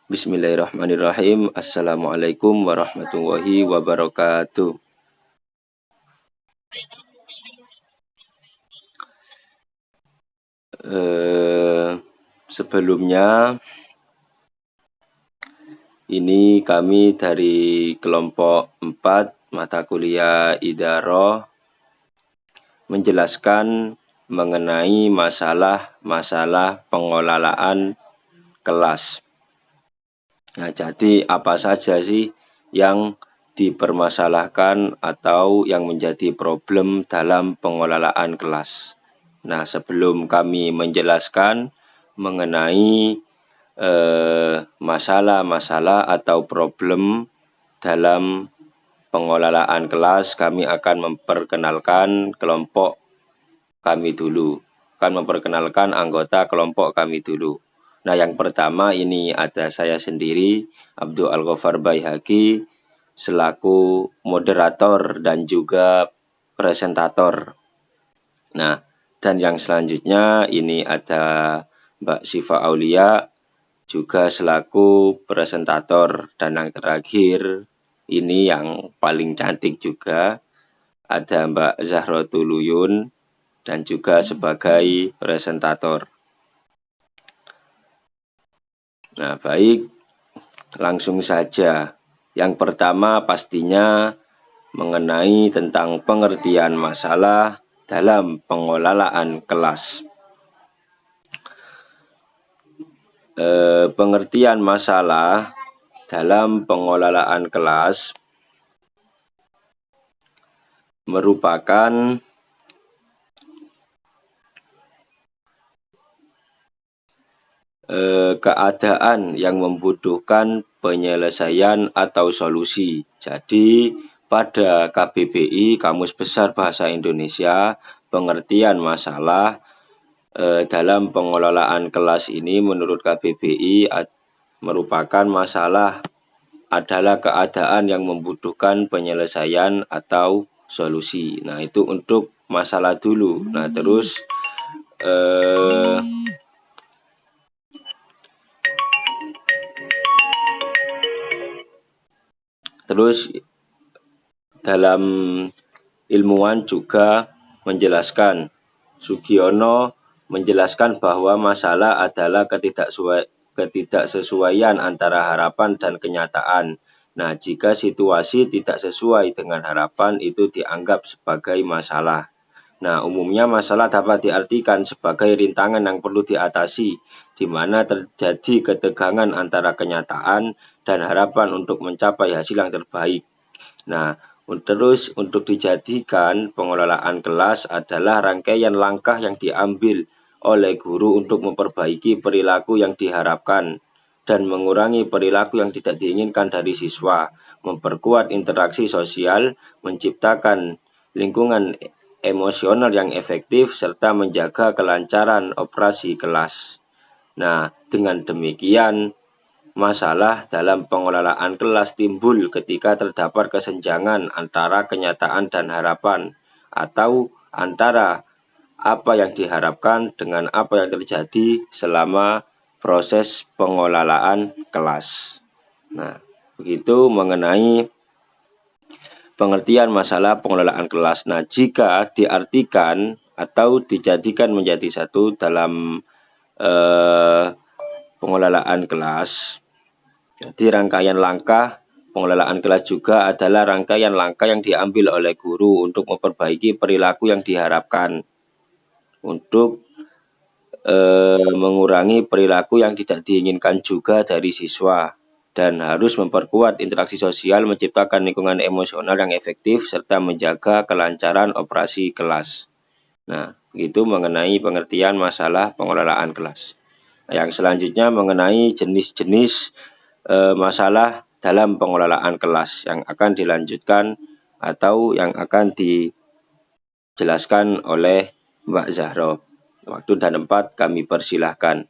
Bismillahirrahmanirrahim. Assalamualaikum warahmatullahi wabarakatuh. Sebelumnya ini kami dari kelompok 4 mata kuliah Idaroh menjelaskan mengenai masalah pengelolaan kelas. Nah, jadi apa saja sih yang dipermasalahkan atau yang menjadi problem dalam pengelolaan kelas? Nah, sebelum kami menjelaskan mengenai masalah-masalah atau problem dalam pengelolaan kelas, kami akan memperkenalkan kelompok kami dulu. Akan memperkenalkan anggota kelompok kami dulu. Nah, yang pertama ini ada saya sendiri, Abdul Al-Ghafar Baihaqi, selaku moderator dan juga presentator. Nah, dan yang selanjutnya ini ada Mbak Syifa Aulia, juga selaku presentator. Dan yang terakhir, ini yang paling cantik juga, ada Mbak Zahrotul Uyun, dan juga sebagai presentator. Nah, baik, langsung saja. Yang pertama pastinya mengenai tentang pengertian masalah dalam pengelolaan kelas. Pengertian masalah dalam pengelolaan kelas merupakan keadaan yang membutuhkan penyelesaian atau solusi. Jadi pada KBBI, Kamus Besar Bahasa Indonesia, pengertian masalah dalam pengelolaan kelas ini menurut KBBI merupakan masalah adalah keadaan yang membutuhkan penyelesaian atau solusi. Nah, itu untuk masalah dulu. Nah, terus dalam ilmuwan juga menjelaskan, Sugiono menjelaskan bahwa masalah adalah ketidaksesuaian antara harapan dan kenyataan. Nah, jika situasi tidak sesuai dengan harapan, itu dianggap sebagai masalah. Nah, umumnya masalah dapat diartikan sebagai rintangan yang perlu diatasi, di mana terjadi ketegangan antara kenyataan dan harapan untuk mencapai hasil yang terbaik. Nah, terus untuk dijadikan pengelolaan kelas adalah rangkaian langkah yang diambil oleh guru untuk memperbaiki perilaku yang diharapkan dan mengurangi perilaku yang tidak diinginkan dari siswa, memperkuat interaksi sosial, menciptakan lingkungan emosional yang efektif, serta menjaga kelancaran operasi kelas. Nah, dengan demikian, masalah dalam pengelolaan kelas timbul ketika terdapat kesenjangan antara kenyataan dan harapan, atau antara apa yang diharapkan dengan apa yang terjadi selama proses pengelolaan kelas. Nah, begitu mengenai pengertian masalah pengelolaan kelas. Nah, jika diartikan atau dijadikan menjadi satu dalam pengelolaan kelas, jadi rangkaian langkah pengelolaan kelas juga adalah rangkaian langkah yang diambil oleh guru untuk memperbaiki perilaku yang diharapkan, untuk mengurangi perilaku yang tidak diinginkan juga dari siswa, dan harus memperkuat interaksi sosial, menciptakan lingkungan emosional yang efektif, serta menjaga kelancaran operasi kelas. Nah, itu mengenai pengertian masalah pengelolaan kelas. Yang selanjutnya mengenai jenis-jenis masalah dalam pengelolaan kelas yang akan dilanjutkan atau yang akan dijelaskan oleh Mbak Zahro. Waktu dan tempat kami persilahkan.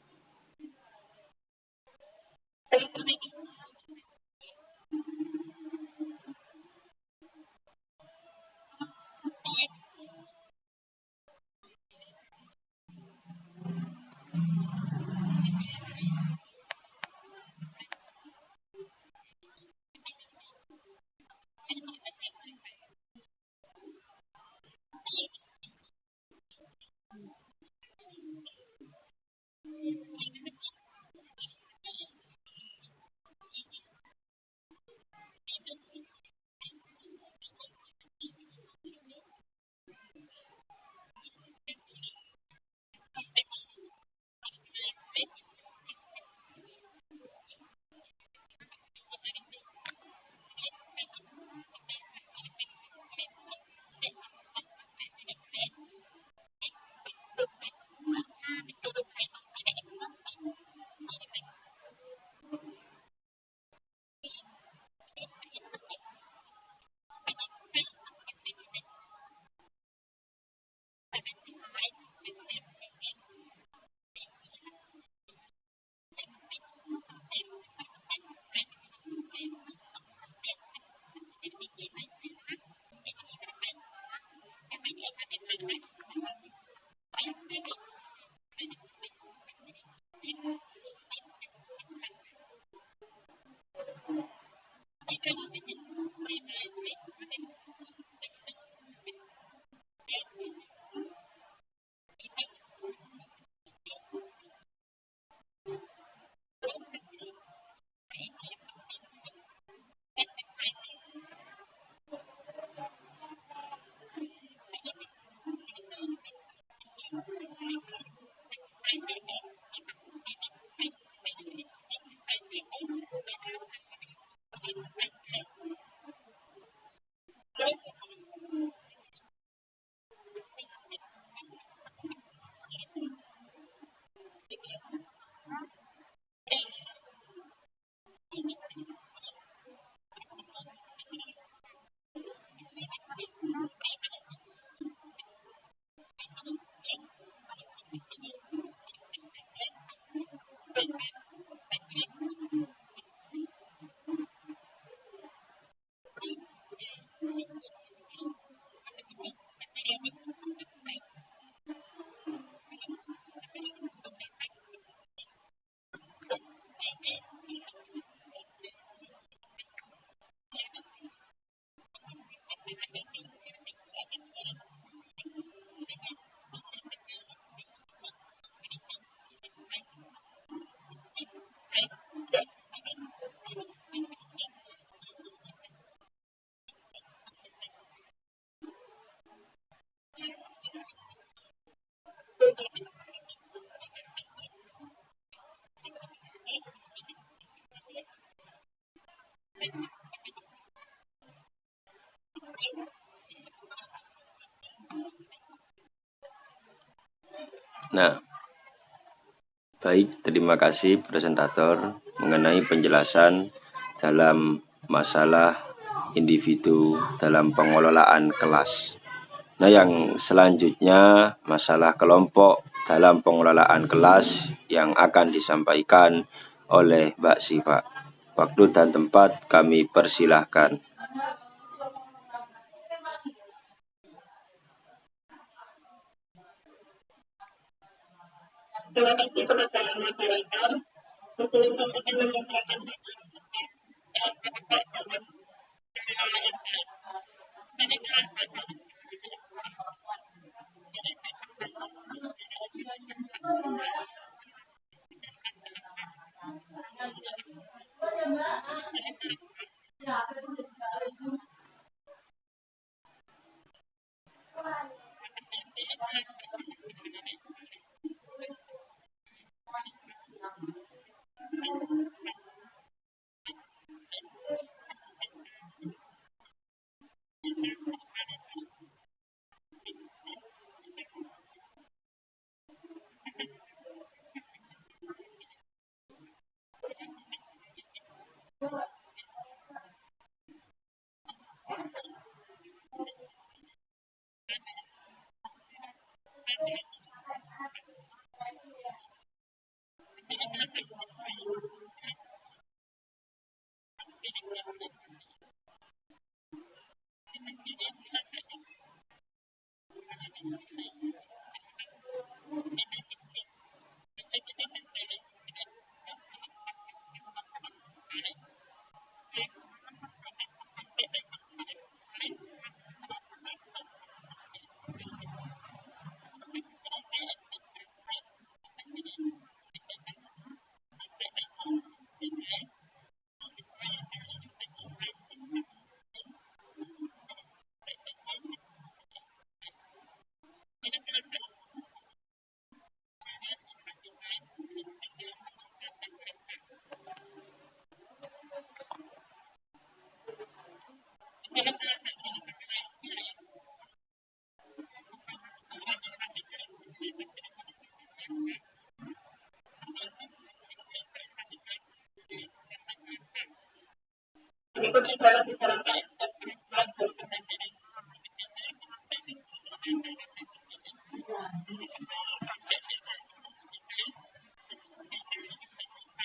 Nah, baik, terima kasih presentator mengenai penjelasan dalam masalah individu dalam pengelolaan kelas. Nah, yang selanjutnya masalah kelompok dalam pengelolaan kelas yang akan disampaikan oleh Mbak Siva. Waktu dan tempat kami persilahkan. Terima kasih kepada moderator. Sebelum saya menyampaikan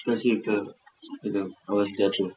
Kasih ke itu awas jatuh.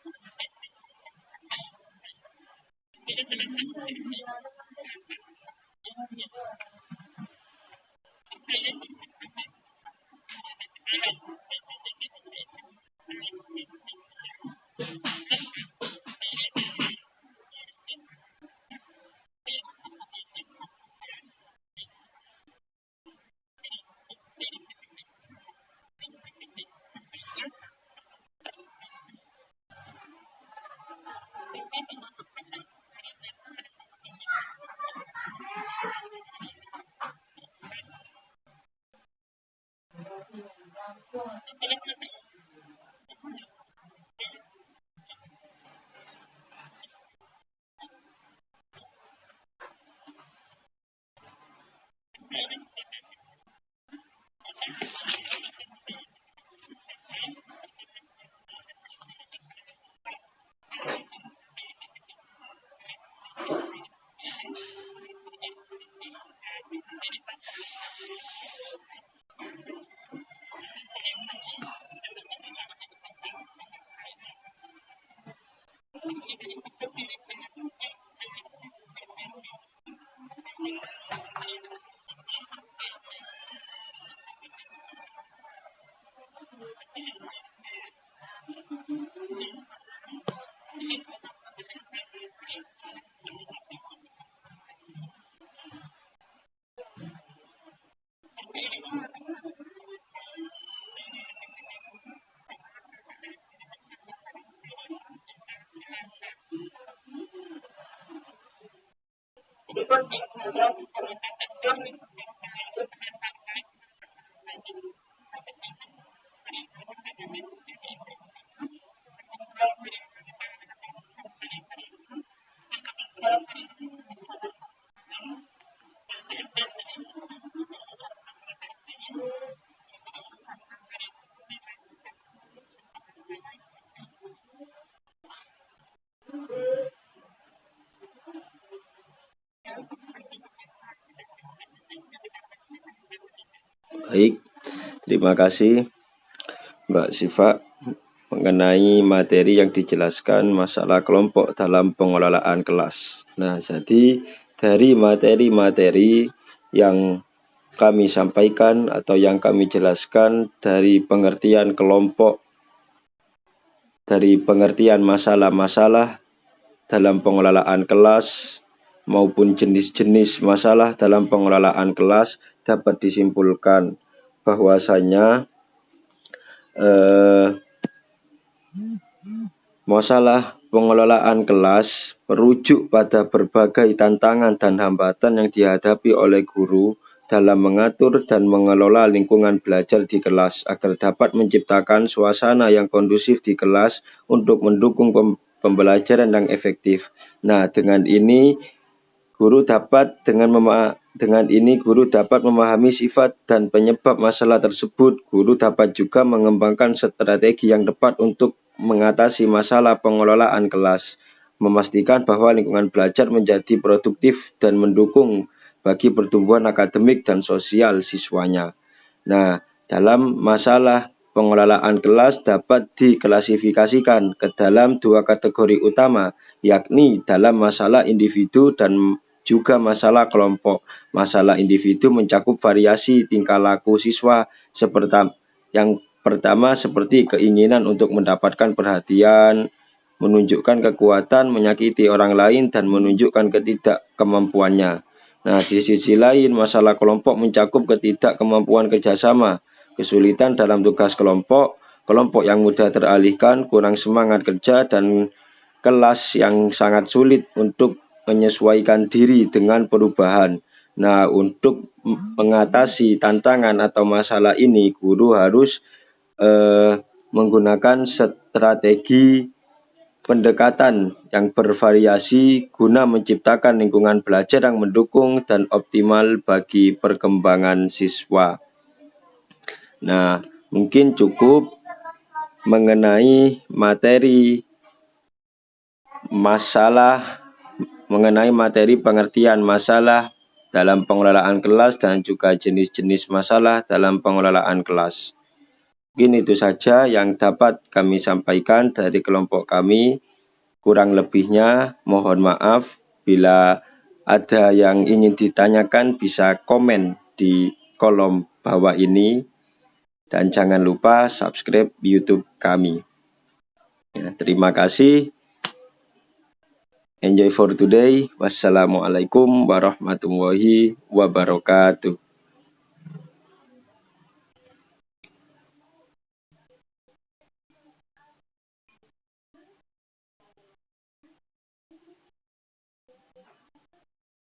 Baik, terima kasih Mbak Siva mengenai materi yang dijelaskan masalah kelompok dalam pengelolaan kelas. Nah, jadi dari materi-materi yang kami sampaikan atau yang kami jelaskan dari pengertian kelompok, dari pengertian masalah-masalah dalam pengelolaan kelas maupun jenis-jenis masalah dalam pengelolaan kelas, dapat disimpulkan bahwasanya masalah pengelolaan kelas merujuk pada berbagai tantangan dan hambatan yang dihadapi oleh guru dalam mengatur dan mengelola lingkungan belajar di kelas agar dapat menciptakan suasana yang kondusif di kelas untuk mendukung pembelajaran yang efektif. Nah, dengan ini guru dapat memahami sifat dan penyebab masalah tersebut. Guru dapat juga mengembangkan strategi yang tepat untuk mengatasi masalah pengelolaan kelas, memastikan bahwa lingkungan belajar menjadi produktif dan mendukung bagi pertumbuhan akademik dan sosial siswanya. Nah, dalam masalah pengelolaan kelas dapat diklasifikasikan ke dalam dua kategori utama, yakni dalam masalah individu dan juga masalah kelompok. Masalah individu mencakup variasi tingkah laku siswa yang pertama seperti keinginan untuk mendapatkan perhatian, menunjukkan kekuatan, menyakiti orang lain, dan menunjukkan ketidakkemampuannya. Nah, di sisi lain, masalah kelompok mencakup ketidakkemampuan kerjasama, kesulitan dalam tugas kelompok, kelompok yang mudah teralihkan, kurang semangat kerja, dan kelas yang sangat sulit untuk menyesuaikan diri dengan perubahan. Nah, untuk mengatasi tantangan atau masalah ini, guru harus menggunakan strategi pendekatan yang bervariasi guna menciptakan lingkungan belajar yang mendukung dan optimal bagi perkembangan siswa. Nah, mungkin cukup mengenai materi pengertian masalah dalam pengelolaan kelas dan juga jenis-jenis masalah dalam pengelolaan kelas. Mungkin itu saja yang dapat kami sampaikan dari kelompok kami. Kurang lebihnya mohon maaf. Bila ada yang ingin ditanyakan bisa komen di kolom bawah ini. Dan jangan lupa subscribe YouTube kami. Ya, terima kasih. Enjoy for today. Wassalamualaikum warahmatullahi wabarakatuh.